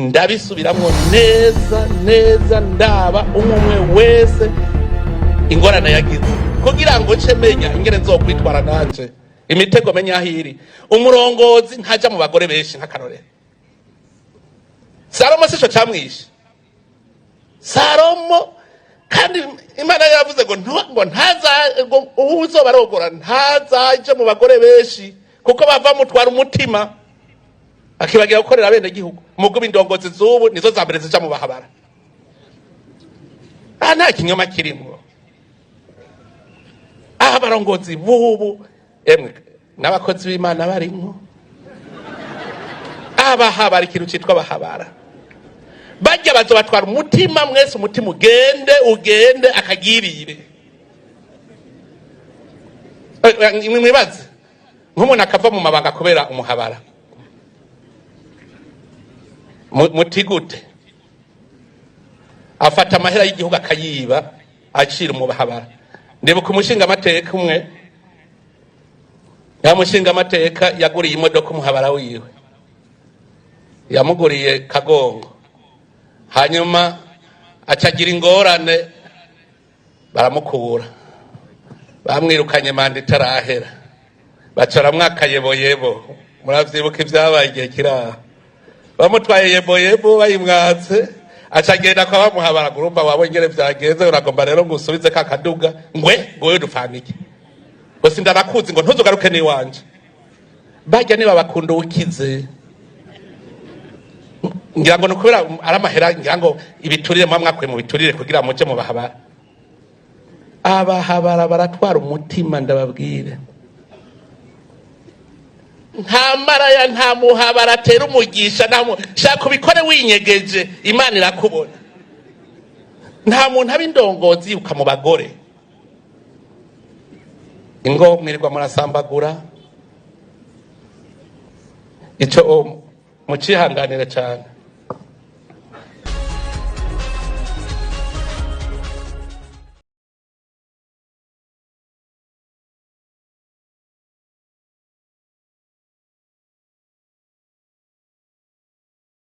ndabisubiramwo neza ndaba umwe wese ingorane yagize kugira ngo nce menya ingene nzokwitwara nanje imitego menya ahiri. Umurongozi ntaja mu bagore benshi nk'akarorero. Salomo sico camwishe. Salomo kandi Imana yavuze ngo uzoba arogora ntazaje mu bagore benshi kuko bava mutwara umutima akibagira gukorera bene gihugu. Mugubi indongozi zubu nizo zambere zija mu bahabara. Nta kinyoma kirimo. Abarongozi bubu emwe n'abakozi b'Imana barimwo. Abahabara ikintu citwa bahabara. Bajya bazobatwara umutima mwese, umutima ugende akagirire. Mwibaze nk'umuntu akava mu mabanga kubera umuhabara. Mutigute afata amahera y'igihugu akayiba acira mu bahabara. Ndibuka umushinga amateka umwe, yamushinga amateka yaguriye imodoka umuhabara wiwe, yamuguriye Kagongo, hanyuma acagira ingorane baramukura, bamwirukanye manda itarahera, bacara mwaka yeboyebo. Muravyibuka ivyabaye igihe kiraha, bamutwaye yeboyebo bayimwatse, acagenda kwa bamuhabara. Urumva wabo ingene vyagenze, uragomba rero ngo usubize ka kaduga ngwe dufanike bose ndarakuzi ngo ntuzugaruke ni wanje. Bajya niba bakunda ukize ngira ngo nukubera ari amahera, ngira ngo ibiturire mwakwe mu biturire kugira muje mu bahabara. Abahabara baratwara umutima ndababwire. Nta maraya nta muhabara atera umugisha, shaka ubikore winyegeje Imana irakubona. Nta muntu aba indongozi yibuka mu bagore. Ingo mwirirwa murasambagura, ico mucihanganire cyane.